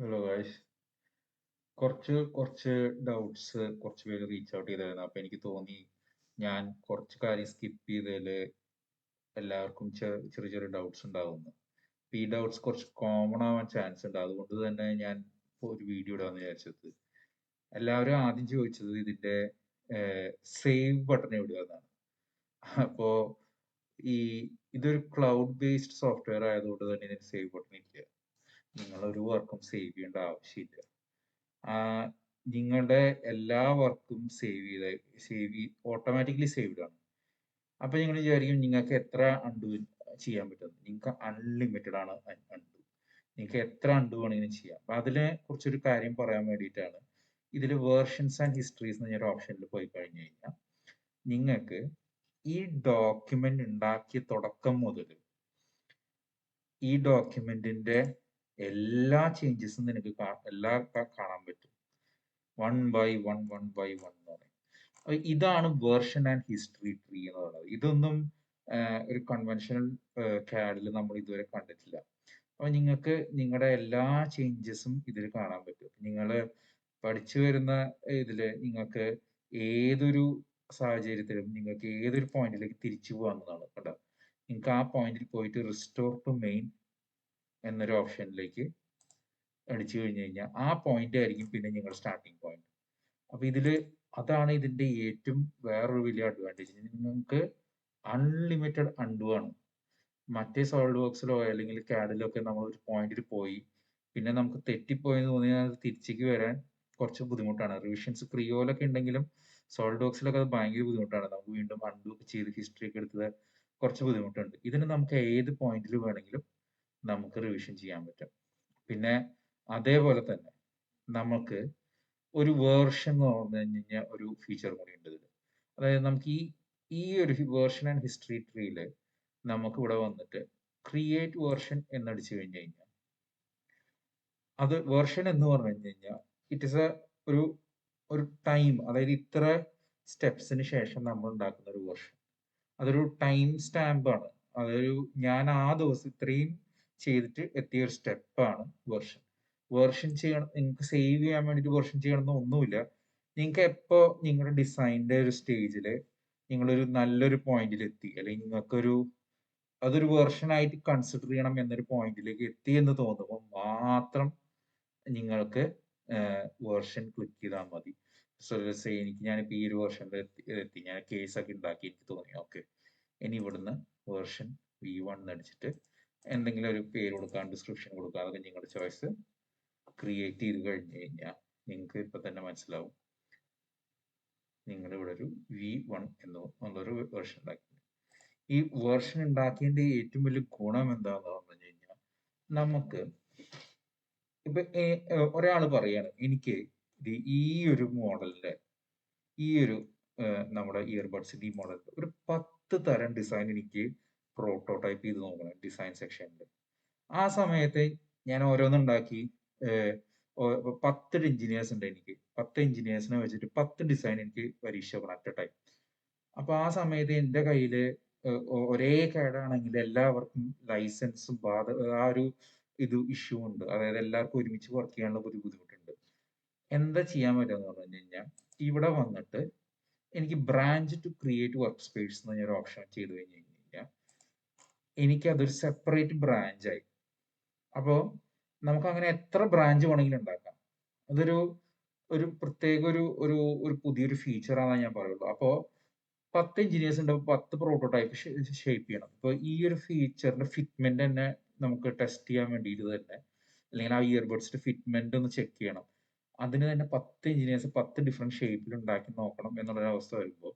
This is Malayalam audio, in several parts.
Hello guys. കുറച്ച് ഡൗട്ട്സ് കുറച്ച് പേര് റീച്ച് ഔട്ട് ചെയ്തായിരുന്നു. അപ്പൊ എനിക്ക് തോന്നി ഞാൻ കുറച്ച് കാര്യം സ്കിപ്പ് ചെയ്തതിൽ എല്ലാവർക്കും ചെറിയ ചെറിയ ഡൗട്ട്സ് ഉണ്ടാവുന്നു. ഈ ഡൗട്ട്സ് കുറച്ച് കോമൺ ആവാൻ ചാൻസ് ഉണ്ട്. അതുകൊണ്ട് തന്നെ ഞാൻ ഇപ്പൊ ഒരു വീഡിയോ ഇടാന്ന് വിചാരിച്ചത്. എല്ലാവരും ആദ്യം ചോദിച്ചത് ഇതിന്റെ സേവ് ബട്ടൺ എവിടെയാണെന്നാണ്. അപ്പോ ഈ ഇതൊരു ക്ലൗഡ് ബേസ്ഡ് സോഫ്റ്റ്വെയർ ആയതുകൊണ്ട് തന്നെ ഇതിന് സേവ് ബട്ടൺ ഇല്ല. നിങ്ങളൊരു വർക്കും സേവ് ചെയ്യേണ്ട ആവശ്യമില്ല. നിങ്ങളുടെ എല്ലാ വർക്കും ഓട്ടോമാറ്റിക്കലി സേവ്ഡ് ആണ്. അപ്പൊ നിങ്ങൾ വിചാരിക്കും നിങ്ങൾക്ക് എത്ര അൺഡു ചെയ്യാൻ പറ്റും. നിങ്ങൾക്ക് അൺലിമിറ്റഡ് ആണ് അൺഡു. നിങ്ങൾക്ക് എത്ര അൺഡു വേണമെങ്കിലും ചെയ്യാം. അപ്പൊ അതിനെ കുറിച്ചൊരു കാര്യം പറയാൻ വേണ്ടിയിട്ടാണ് ഇതിൽ വേർഷൻസ് ആൻഡ് ഹിസ്റ്ററീസ് എന്ന് പറഞ്ഞൊരു ഓപ്ഷനിൽ പോയി കഴിഞ്ഞു കഴിഞ്ഞാൽ നിങ്ങൾക്ക് ഈ ഡോക്യുമെന്റ് ഉണ്ടാക്കിയ തുടക്കം മുതൽ ഈ ഡോക്യുമെന്റിന്റെ എല്ലാ ചേഞ്ചസും നിനക്ക് കാണാൻ പറ്റും. വൺ ബൈ വൺ എന്ന് പറയും. ഇതാണ് വേർഷൻ ആൻഡ് ഹിസ്റ്ററി ട്രീ എന്ന് പറയുന്നത്. ഇതൊന്നും ഒരു കൺവെൻഷണൽ CAD-ൽ നമ്മൾ ഇതുവരെ കണ്ടിട്ടില്ല. അപ്പൊ നിങ്ങൾക്ക് നിങ്ങളുടെ എല്ലാ ചേഞ്ചസും ഇതിൽ കാണാൻ പറ്റും. നിങ്ങൾ പഠിച്ചു വരുന്ന ഇതില് നിങ്ങൾക്ക് ഏതൊരു സാഹചര്യത്തിലും നിങ്ങൾക്ക് ഏതൊരു പോയിന്റിലേക്ക് തിരിച്ചു പോകാവുന്നതാണ്. കേട്ടോ, നിങ്ങൾക്ക് ആ പോയിന്റിൽ പോയിട്ട് റിസ്റ്റോർ ടു മെയിൻ എന്നൊരു ഓപ്ഷനിലേക്ക് അടിച്ചു കഴിഞ്ഞു കഴിഞ്ഞാൽ ആ പോയിന്റ് ആയിരിക്കും പിന്നെ നിങ്ങളുടെ സ്റ്റാർട്ടിങ് പോയിന്റ്. അപ്പൊ അതാണ് ഇതിന്റെ ഏറ്റവും വേറൊരു വലിയ അഡ്വാൻറ്റേജ്. നിങ്ങൾക്ക് അൺലിമിറ്റഡ് അൺഡു ആണ്. മറ്റേ സോളിഡ് വർക്സിലോ അല്ലെങ്കിൽ CAD-ലോ ഒക്കെ നമ്മൾ ഒരു പോയിന്റിൽ പോയി പിന്നെ നമുക്ക് തെറ്റിപ്പോയെന്ന് തോന്നിയാൽ തിരിച്ചേക്ക് വരാൻ കുറച്ച് ബുദ്ധിമുട്ടാണ്. റിവിഷൻസ് ക്രിയോലൊക്കെ ഉണ്ടെങ്കിലും സോളിഡ് വർക്സിലൊക്കെ അത് ഭയങ്കര ബുദ്ധിമുട്ടാണ്. നമുക്ക് വീണ്ടും അൺഡു ഒക്കെ ചെയ്ത് ഹിസ്റ്ററി ഒക്കെ എടുത്തത് കുറച്ച് ബുദ്ധിമുട്ടുണ്ട്. ഇതിന് നമുക്ക് ഏത് പോയിന്റിൽ വേണമെങ്കിലും നമുക്ക് റിവിഷൻ ചെയ്യാൻ പറ്റും. പിന്നെ അതേപോലെ തന്നെ നമുക്ക് ഒരു വേർഷൻ എന്ന് പറഞ്ഞു കഴിഞ്ഞാൽ ഒരു ഫീച്ചർ കൂടി ഉണ്ട് ഇതിൽ. അതായത് നമുക്ക് ഈ ഒരു വേർഷൻ ആൻഡ് ഹിസ്റ്ററി ട്രീയില് നമുക്ക് ഇവിടെ വന്നിട്ട് ക്രിയേറ്റ് വേർഷൻ എന്നടിച്ചു കഴിഞ്ഞു കഴിഞ്ഞാൽ അത് വേർഷൻ എന്ന് പറഞ്ഞു കഴിഞ്ഞാൽ ഇറ്റ് ഇസ് ഒരു ടൈം, അതായത് ഇത്ര സ്റ്റെപ്സിന് ശേഷം നമ്മൾ ഉണ്ടാക്കുന്ന ഒരു വേർഷൻ. അതൊരു ടൈം സ്റ്റാമ്പ് ആണ്. ഞാൻ ആ ദിവസം ഇത്രയും ചെയ്തിട്ട് എത്തിയ ഒരു സ്റ്റെപ്പാണ് വേർഷൻ. വേർഷൻ ചെയ്യണം, നിങ്ങൾക്ക് സേവ് ചെയ്യാൻ വേണ്ടിയിട്ട് വേർഷൻ ചെയ്യണമെന്ന് ഒന്നുമില്ല. നിങ്ങൾക്ക് എപ്പോ നിങ്ങളുടെ ഡിസൈനിന്റെ ഒരു സ്റ്റേജിൽ നിങ്ങളൊരു നല്ലൊരു പോയിന്റിൽ എത്തി, അല്ലെങ്കിൽ അതൊരു വേർഷൻ ആയിട്ട് കൺസിഡർ ചെയ്യണം എന്നൊരു പോയിന്റിലേക്ക് എത്തി എന്ന് തോന്നുമ്പോൾ മാത്രം നിങ്ങൾക്ക് വേർഷൻ ക്ലിക്ക് ചെയ്താൽ മതി. ഞാനിപ്പോ ഈ ഒരു വേർഷനിൽ എത്തി, ഞാൻ കേസ് ഒക്കെ ഉണ്ടാക്കി, എനിക്ക് തോന്നി ഓക്കെ ഇനി ഇവിടുന്ന് വേർഷൻ V1 അടിച്ചിട്ട് എന്തെങ്കിലും ഒരു പേര് കൊടുക്കാം, ഡിസ്ക്രിപ്ഷൻ കൊടുക്കാം, അതൊക്കെ നിങ്ങളുടെ ചോയ്സ്. ക്രിയേറ്റ് ചെയ്ത് കഴിഞ്ഞു കഴിഞ്ഞാൽ നിങ്ങൾക്ക് ഇപ്പൊ തന്നെ മനസ്സിലാവും നിങ്ങൾ ഇവിടെ ഒരു V1 എന്നുള്ളൊരു വേർഷൻ ഉണ്ടാക്കി. ഈ വേർഷൻ ഉണ്ടാക്കിയതിന്റെ ഏറ്റവും വലിയ ഗുണം എന്താന്ന് പറഞ്ഞു കഴിഞ്ഞാൽ നമുക്ക് ഇപ്പൊ ഒരാള് പറയാണ് എനിക്ക് ഈ ഒരു മോഡലിന്റെ ഈ ഒരു നമ്മുടെ ഇയർബഡ്സിന്റെ ഈ മോഡൽ ഒരു 10 തരം ഡിസൈൻ എനിക്ക് പ്രോട്ടോടൈപ്പ് ചെയ്ത് നോക്കണം ഡിസൈൻ സെക്ഷനിൽ. ആ സമയത്ത് ഞാൻ ഓരോന്നുണ്ടാക്കി 10 എഞ്ചിനീയേഴ്സ് ഉണ്ട്. എനിക്ക് 10 എഞ്ചിനീയേഴ്സിനെ വെച്ചിട്ട് 10 ഡിസൈൻ എനിക്ക് പരീക്ഷ അറ്റ് എ ടൈം. അപ്പൊ ആ സമയത്ത് എന്റെ കയ്യില് ഒരേ CAD ആണെങ്കിൽ എല്ലാവർക്കും ലൈസൻസും ആ ഒരു ഇഷ്യൂ ഉണ്ട്. അതായത് എല്ലാവർക്കും ഒരുമിച്ച് വർക്ക് ചെയ്യാനുള്ള ഒരു ബുദ്ധിമുട്ടുണ്ട്. എന്താ ചെയ്യാൻ പറ്റുമെന്ന് പറഞ്ഞു കഴിഞ്ഞാൽ ഇവിടെ വന്നിട്ട് എനിക്ക് branch to create workspace എന്ന് പറഞ്ഞൊരു ഓപ്ഷൻ ചെയ്ത് കഴിഞ്ഞ് കഴിഞ്ഞാൽ എനിക്ക് അതൊരു സെപ്പറേറ്റ് ബ്രാഞ്ചായി. അപ്പോൾ നമുക്ക് അങ്ങനെ എത്ര ബ്രാഞ്ച് വേണമെങ്കിലും ഉണ്ടാക്കാം. ഒരു പ്രത്യേക ഒരു പുതിയൊരു ഫീച്ചർ ആണെന്ന് ഞാൻ പറയുള്ളൂ. അപ്പോൾ 10 എഞ്ചിനീയേഴ്സ് ഉണ്ട്, 10 പ്രോട്ടോടൈപ്പ് ഷേപ്പ് ചെയ്യണം. ഇപ്പൊ ഈ ഒരു ഫീച്ചറിന്റെ ഫിറ്റ്മെന്റ് തന്നെ നമുക്ക് ടെസ്റ്റ് ചെയ്യാൻ വേണ്ടിയിട്ട് തന്നെ, അല്ലെങ്കിൽ ആ ഇയർബഡ്സിന്റെ ഫിറ്റ്മെന്റ് ഒന്ന് ചെക്ക് ചെയ്യണം. അതിന് തന്നെ 10 എഞ്ചിനീയേഴ്സ് 10 ഡിഫറെന്റ് ഷേപ്പിൽ ഉണ്ടാക്കി നോക്കണം എന്നുള്ളൊരു അവസ്ഥ വരുമ്പോൾ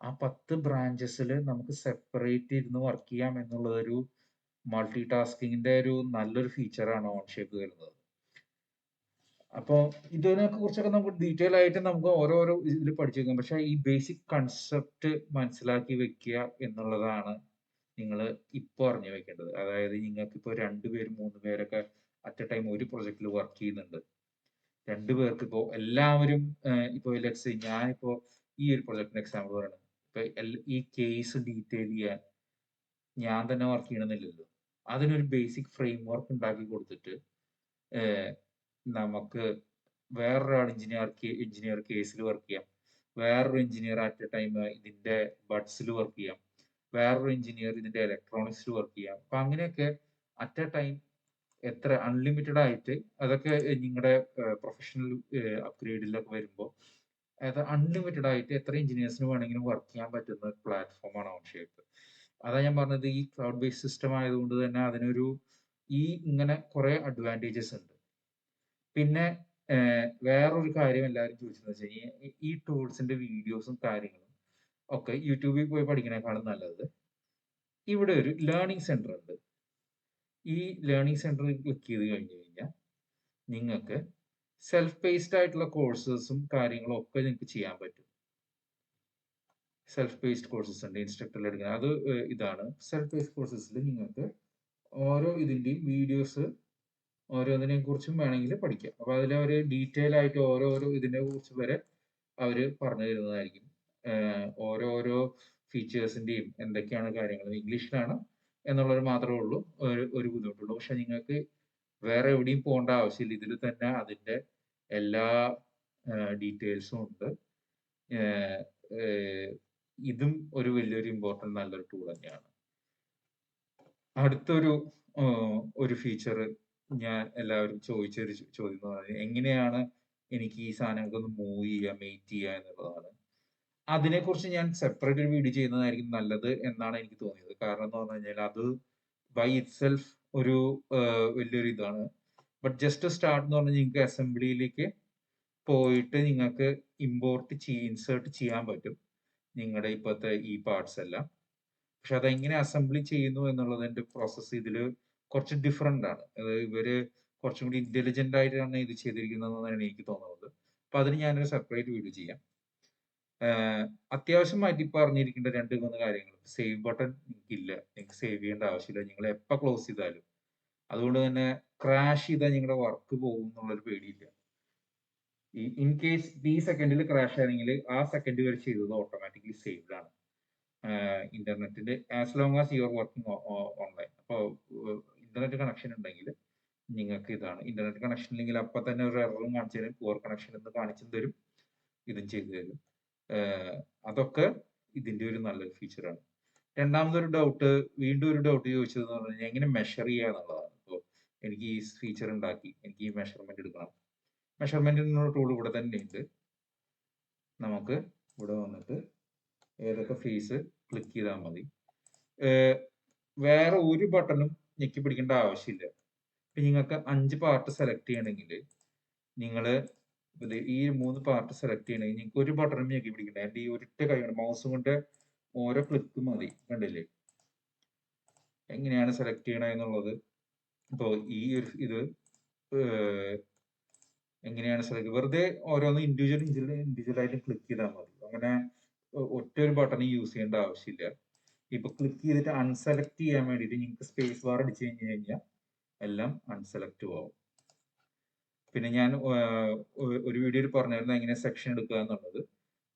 ആ 10 ബ്രാഞ്ചസിൽ നമുക്ക് സെപ്പറേറ്റ് ഇരുന്ന് വർക്ക് ചെയ്യാം എന്നുള്ളതൊരു മൾട്ടി ടാസ്കിങ്ങിന്റെ ഒരു നല്ലൊരു ഫീച്ചറാണ് ഓൺഷേപ്പ് വരുന്നത്. അപ്പോൾ ഇതിനെയൊക്കെ കുറിച്ചൊക്കെ നമുക്ക് ഡീറ്റെയിൽ ആയിട്ട് നമുക്ക് ഓരോരോ ഇതിൽ പഠിച്ചു വെക്കാം. പക്ഷെ ഈ ബേസിക് കൺസെപ്റ്റ് മനസ്സിലാക്കി വെക്കുക എന്നുള്ളതാണ് നിങ്ങൾ ഇപ്പോൾ അറിഞ്ഞു വെക്കേണ്ടത്. അതായത് നിങ്ങൾക്ക് ഇപ്പോൾ 2 പേര് 3 പേരൊക്കെ അറ്റ് എ ടൈം ഒരു പ്രൊജക്റ്റിൽ വർക്ക് ചെയ്യുന്നുണ്ട്. 2 പേർക്ക് ഇപ്പോൾ എല്ലാവരും ഇപ്പോൾ ലെറ്റ്സ് ഞാനിപ്പോ ഈ ഒരു പ്രൊജക്ടിന്റെ എക്സാമ്പിൾ പറയണം. ഇപ്പൊ ഈ കേസ് ഡീറ്റെയിൽ ചെയ്യാൻ ഞാൻ തന്നെ വർക്ക് ചെയ്യണമെന്നില്ലല്ലോ. അതിനൊരു ബേസിക് ഫ്രെയിം വർക്ക് ഉണ്ടാക്കി കൊടുത്തിട്ട് നമുക്ക് വേറൊരാൾ എഞ്ചിനീയർ കേസിൽ വർക്ക് ചെയ്യാം, വേറൊരു എഞ്ചിനീയർ അറ്റ് എ ടൈം ഇതിന്റെ ബഡ്സിൽ വർക്ക് ചെയ്യാം, വേറൊരു എഞ്ചിനീയർ ഇതിന്റെ ഇലക്ട്രോണിക്സിൽ വർക്ക് ചെയ്യാം. അപ്പൊ അങ്ങനെയൊക്കെ അറ്റ് എ ടൈം എത്ര അൺലിമിറ്റഡ് ആയിട്ട്, അതൊക്കെ നിങ്ങളുടെ പ്രൊഫഷണൽ അപ്ഗ്രേഡിലൊക്കെ വരുമ്പോൾ അത് അൺലിമിറ്റഡ് ആയിട്ട് എത്ര എഞ്ചിനീയേഴ്സിന് വേണമെങ്കിലും വർക്ക് ചെയ്യാൻ പറ്റുന്ന പ്ലാറ്റ്ഫോമാണ് ഓൺഷേപ്പ്. അതാ ഞാൻ പറഞ്ഞത്, ഈ ക്ലൗഡ് ബേസ്ഡ് സിസ്റ്റം ആയതുകൊണ്ട് തന്നെ അതിനൊരു ഇങ്ങനെ കുറെ അഡ്വാൻറ്റേജസ് ഉണ്ട്. പിന്നെ വേറൊരു കാര്യം എല്ലാവരും ചോദിച്ചതെന്ന് വെച്ച് കഴിഞ്ഞാൽ, ഈ ടൂൾസിന്റെ വീഡിയോസും കാര്യങ്ങളും ഒക്കെ യൂട്യൂബിൽ പോയി പഠിക്കണേക്കാളും നല്ലത് ഇവിടെ ഒരു ലേണിംഗ് സെന്റർ ഉണ്ട്. ഈ ലേണിംഗ് സെന്ററിൽ ക്ലിക്ക് ചെയ്ത് കഴിഞ്ഞ് കഴിഞ്ഞാൽ നിങ്ങൾക്ക് സെൽഫ് പേസ്ഡ് ആയിട്ടുള്ള കോഴ്സസും കാര്യങ്ങളും ഒക്കെ നിങ്ങൾക്ക് ചെയ്യാൻ പറ്റും. സെൽഫ് പേസ്ഡ് കോഴ്സസ് ഉണ്ട് ഇൻസ്ട്രക്ടറിൽ എടുക്കുന്നത്. അത് ഇതാണ് സെൽഫ് പേസ്ഡ് കോഴ്സസിൽ നിങ്ങൾക്ക് ഓരോ ഇതിന്റെയും വീഡിയോസ് ഓരോന്നിനെ കുറിച്ചും വേണമെങ്കിൽ പഠിക്കാം. അപ്പൊ അതിൽ അവർ ഡീറ്റെയിൽ ആയിട്ട് ഓരോരോ ഇതിനെ കുറിച്ച് വരെ അവർ പറഞ്ഞു തരുന്നതായിരിക്കും. ഓരോരോ ഫീച്ചേഴ്സിന്റെയും എന്തൊക്കെയാണ് കാര്യങ്ങൾ ഇംഗ്ലീഷിലാണ് എന്നുള്ളത് മാത്രമേ ഉള്ളൂ ഒരു ബുദ്ധിമുട്ടുള്ളൂ. പക്ഷെ നിങ്ങൾക്ക് വേറെ എവിടെയും പോകേണ്ട ആവശ്യമില്ല. ഇതിൽ തന്നെ അതിന്റെ എല്ലാ ഡീറ്റെയിൽസും ഉണ്ട്. ഇതും ഒരു വലിയൊരു ഇമ്പോർട്ടന്റ് നല്ലൊരു ടൂൾ തന്നെയാണ്. അടുത്തൊരു ഒരു ഫീച്ചർ ഞാൻ എല്ലാവരും ചോദിച്ചൊരു ചോദ്യം എന്ന് പറഞ്ഞാൽ, എങ്ങനെയാണ് എനിക്ക് ഈ സാധനങ്ങൾക്ക് ഒന്ന് മൂവ് ചെയ്യുക, മേറ്റ് ചെയ്യുക എന്നുള്ളതാണ്. അതിനെക്കുറിച്ച് ഞാൻ സെപ്പറേറ്റ് ഒരു വീഡിയോ ചെയ്യുന്നതായിരിക്കും നല്ലത് എന്നാണ് എനിക്ക് തോന്നിയത്. കാരണം എന്ന് പറഞ്ഞു കഴിഞ്ഞാൽ അത് ബൈ ഇറ്റ് സെൽഫ് ഒരു വലിയൊരു ഇതാണ്. ബട്ട് ജസ്റ്റ് സ്റ്റാർട്ട് എന്ന് പറഞ്ഞാൽ നിങ്ങൾക്ക് അസംബ്ലിയിലേക്ക് പോയിട്ട് നിങ്ങൾക്ക് ഇൻസേർട്ട് ചെയ്യാൻ പറ്റും നിങ്ങളുടെ ഇപ്പോഴത്തെ ഈ പാർട്സ് എല്ലാം. പക്ഷെ അതെങ്ങനെ അസംബ്ലി ചെയ്യുന്നു എന്നുള്ളതിന്റെ പ്രോസസ്സ് ഇതിൽ കുറച്ച് ഡിഫറെന്റ് ആണ്. ഇവര് കുറച്ചും കൂടി ഇന്റലിജന്റ് ആയിട്ടാണ് ഇത് ചെയ്തിരിക്കുന്നതെന്നാണ് എനിക്ക് തോന്നുന്നത്. അപ്പൊ അതിന് ഞാനൊരു സെപ്പറേറ്റ് വീഡിയോ ചെയ്യാം. അത്യാവശ്യമായിട്ട് ഇപ്പൊ അറിഞ്ഞിരിക്കേണ്ട 2-3 കാര്യങ്ങൾ. സേവ് ബട്ടൺ നിങ്ങൾക്കില്ല, നിങ്ങൾക്ക് സേവ് ചെയ്യേണ്ട ആവശ്യമില്ല, നിങ്ങൾ എപ്പോൾ ക്ലോസ് ചെയ്താലും. അതുകൊണ്ട് തന്നെ ക്രാഷ് ചെയ്താൽ നിങ്ങളുടെ വർക്ക് പോകും എന്നുള്ളൊരു പേടിയില്ല. ഇൻ കേസ് ഈ സെക്കൻഡിൽ ക്രാഷ് ആണെങ്കിൽ ആ സെക്കൻഡ് വരെ ചെയ്തത് ഓട്ടോമാറ്റിക്കലി സേവ്ഡ് ആണ് ഇന്റർനെറ്റിന്റെ, as long as you are working online. അപ്പോൾ ഇന്റർനെറ്റ് കണക്ഷൻ ഉണ്ടെങ്കിൽ നിങ്ങൾക്ക് ഇതാണ്. ഇന്റർനെറ്റ് കണക്ഷൻ ഇല്ലെങ്കിൽ അപ്പൊ തന്നെ ഒരു എററും കാണിച്ചു തരും, പുവർ കണക്ഷൻ എന്ന് കാണിച്ചും തരും, ഇതും ചെയ്തു തരും. അതൊക്കെ ഇതിന്റെ ഒരു നല്ലൊരു ഫീച്ചറാണ്. രണ്ടാമതൊരു ഡൗട്ട്, വീണ്ടും ഒരു ഡൗട്ട് ചോദിച്ചതെന്ന് പറഞ്ഞു കഴിഞ്ഞാൽ എങ്ങനെ മെഷർ ചെയ്യുക എന്നുള്ളതാണ്. ഇപ്പോൾ എനിക്ക് ഈ ഫീച്ചർ ഉണ്ടാക്കി, എനിക്ക് ഈ മെഷർമെന്റ് എടുക്കണം. മെഷർമെന്റിനുള്ള ടൂൾ ഇവിടെ തന്നെ ഉണ്ട്. നമുക്ക് ഇവിടെ വന്നിട്ട് ഏതൊക്കെ ഫേസ് ക്ലിക്ക് ചെയ്താൽ മതി. വേറെ ഒരു ബട്ടണും ഞെക്കി പിടിക്കേണ്ട ആവശ്യമില്ല. ഇപ്പൊ നിങ്ങൾക്ക് 5 പാർട്ട് സെലക്ട് ചെയ്യണമെങ്കിൽ നിങ്ങൾ ഈ 3 പാർട്ട് സെലക്ട് ചെയ്യണമെങ്കിൽ നിങ്ങൾക്ക് ഒരു ബട്ടണും ഞെക്കി പിടിക്കണ്ട. എന്റെ ഈ ഒരൊറ്റ കൈ കൊണ്ട് മൗസ് കൊണ്ട് ഓരോ ക്ലിക്ക് മതി. കണ്ടില്ലേ എങ്ങനെയാണ് സെലക്ട് ചെയ്യണത് എന്നുള്ളത്. ഇപ്പോൾ ഈ ഒരു ഇത് എങ്ങനെയാണ് സെലക്ട്, വെറുതെ ഓരോന്ന് ഇൻഡിവിജ്വൽ ആയിട്ട് ക്ലിക്ക് ചെയ്താൽ മതി. അങ്ങനെ ഒറ്റ ഒരു ബട്ടൺ യൂസ് ചെയ്യേണ്ട ആവശ്യമില്ല. ഇപ്പൊ ക്ലിക്ക് ചെയ്തിട്ട് അൺസെലക്ട് ചെയ്യാൻ വേണ്ടിയിട്ട് നിങ്ങൾക്ക് സ്പേസ് ബാർ അടിച്ചു കഴിഞ്ഞ് കഴിഞ്ഞാൽ എല്ലാം അൺസെലക്ട് ആവും. പിന്നെ ഞാൻ ഒരു വീഡിയോയിൽ പറഞ്ഞിരുന്നു എങ്ങനെ സെക്ഷൻ എടുക്കുക എന്നുള്ളത്.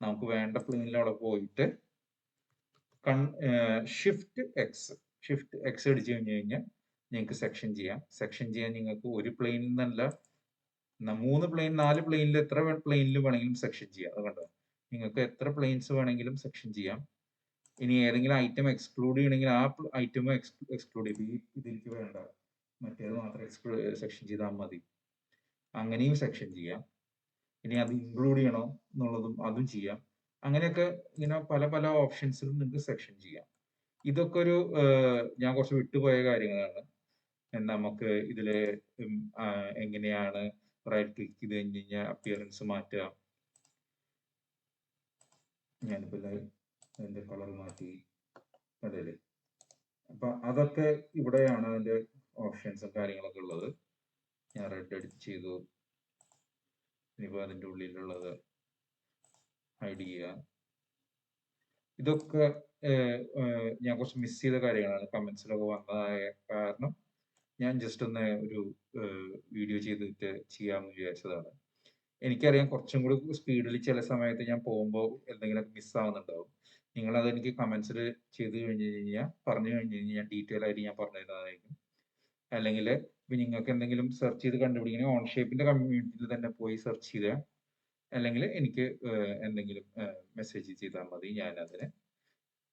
നമുക്ക് വേണ്ട പ്ലെയിനിൽ അവിടെ പോയിട്ട് ഷിഫ്റ്റ് എക്സ് അടിച്ചു കഴിഞ്ഞ് കഴിഞ്ഞാൽ നിങ്ങൾക്ക് സെക്ഷൻ ചെയ്യാം. സെക്ഷൻ ചെയ്യാൻ നിങ്ങൾക്ക് ഒരു പ്ലെയിനിൽ നിന്നല്ല 3 പ്ലെയിൻ 4 പ്ലെയിനിൽ എത്ര പ്ലെയിനിൽ വേണമെങ്കിലും സെക്ഷൻ ചെയ്യാം. അത് കണ്ടോ, നിങ്ങൾക്ക് എത്ര പ്ലെയിൻസ് വേണമെങ്കിലും സെക്ഷൻ ചെയ്യാം. ഇനി ഏതെങ്കിലും ഐറ്റം എക്സ്ക്ലൂഡ് ചെയ്യണമെങ്കിൽ ആ ഐറ്റം എക്സ്ക്ലൂഡ് ചെയ്യും. ഇതിലേക്ക് വേണ്ട, മറ്റേത് മാത്രം സെക്ഷൻ ചെയ്താൽ മതി. അങ്ങനെയും സെക്ഷൻ ചെയ്യാം. ഇനി അത് ഇൻക്ലൂഡ് ചെയ്യണോ എന്നുള്ളതും അതും ചെയ്യാം. അങ്ങനെയൊക്കെ ഇങ്ങനെ പല പല ഓപ്ഷൻസിലും നിങ്ങൾക്ക് സെക്ഷൻ ചെയ്യാം. ഇതൊക്കെ ഒരു ഞാൻ കുറച്ച് വിട്ടുപോയ കാര്യങ്ങളാണ്. നമുക്ക് ഇതില് എങ്ങനെയാണ് റൈറ്റ് ക്ലിക്ക് ചെയ്ത് കഴിഞ്ഞ് കഴിഞ്ഞാൽ അപ്പിയറൻസ് മാറ്റുക. ഞാനിപ്പോ അതിന്റെ കളർ മാറ്റി, അതെ. അപ്പൊ അതൊക്കെ ഇവിടെയാണ് അതിന്റെ ഓപ്ഷൻസും കാര്യങ്ങളൊക്കെ ഉള്ളത്. ഞാൻ റെഡ് എഡിറ്റ് ചെയ്തു. ഇനിയിപ്പോ അതിന്റെ ഉള്ളിലുള്ളത് ഹൈഡ് ചെയ്യുക. ഇതൊക്കെ ഞാൻ കുറച്ച് മിസ് ചെയ്ത കാര്യങ്ങളാണ്, കമന്റ്സിലൊക്കെ വന്നതായ കാരണം ഞാൻ ജസ്റ്റ് ഒന്ന് ഒരു വീഡിയോ ചെയ്തിട്ട് ചെയ്യാമെന്ന് വിചാരിച്ചതാണ്. എനിക്കറിയാം കുറച്ചും കൂടി സ്പീഡിൽ ചില സമയത്ത് ഞാൻ പോകുമ്പോൾ എന്തെങ്കിലുമൊക്കെ മിസ്സാവുന്നുണ്ടാവും. നിങ്ങളത് എനിക്ക് കമന്റ്സിൽ ചെയ്ത് കഴിഞ്ഞ് കഴിഞ്ഞാൽ പറഞ്ഞു കഴിഞ്ഞ് കഴിഞ്ഞാൽ ഞാൻ ഡീറ്റെയിൽ ആയിട്ട് ഞാൻ പറഞ്ഞു തരുന്നതായിരിക്കും. അല്ലെങ്കിൽ ഇപ്പൊ നിങ്ങൾക്ക് എന്തെങ്കിലും സെർച്ച് ചെയ്ത് കണ്ടുപിടിക്കണമെങ്കിൽ ഓൺഷേപ്പിന്റെ കമ്മ്യൂണിറ്റിയിൽ തന്നെ പോയി സെർച്ച് ചെയ്യുക, അല്ലെങ്കിൽ എനിക്ക് എന്തെങ്കിലും മെസ്സേജ് ചെയ്താൽ മതി, ഞാൻ അതിന്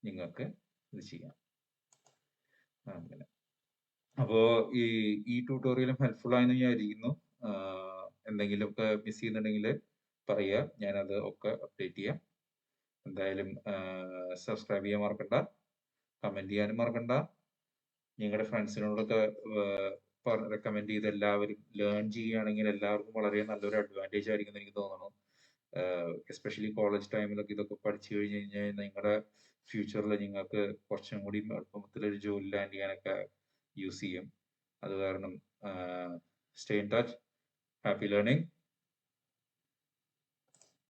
നിങ്ങൾക്ക് ഇത് ചെയ്യാം. അങ്ങനെ അപ്പോ ഈ ട്യൂട്ടോറിയലും ഹെൽപ്ഫുൾ ആയെന്ന് വിചാരിക്കുന്നു. എന്തെങ്കിലുമൊക്കെ മിസ് ചെയ്യുന്നുണ്ടെങ്കിൽ പറയുക, ഞാനത് ഒക്കെ അപ്ഡേറ്റ് ചെയ്യാം. എന്തായാലും സബ്സ്ക്രൈബ് ചെയ്യാൻ മറക്കണ്ട, കമന്റ് ചെയ്യാനും മറക്കണ്ട. നിങ്ങളുടെ ഫ്രണ്ട്സിനോടൊക്കെ റെക്കമെൻഡ് ചെയ്ത് എല്ലാവരും ലേൺ ചെയ്യുകയാണെങ്കിൽ എല്ലാവർക്കും വളരെ നല്ലൊരു അഡ്വാൻറ്റേജ് ആയിരിക്കും എന്ന് എനിക്ക് തോന്നുന്നു. എസ്പെഷ്യലി കോളേജ് ടൈമിലൊക്കെ ഇതൊക്കെ പഠിച്ചു കഴിഞ്ഞ് കഴിഞ്ഞാൽ നിങ്ങളുടെ ഫ്യൂച്ചറിൽ നിങ്ങൾക്ക് കുറച്ചും കൂടി എളുപ്പത്തിലൊരു ജോലി ലാൻഡ് ചെയ്യാനൊക്കെ യൂസ് ചെയ്യും. അത് കാരണം stay in touch, happy learning.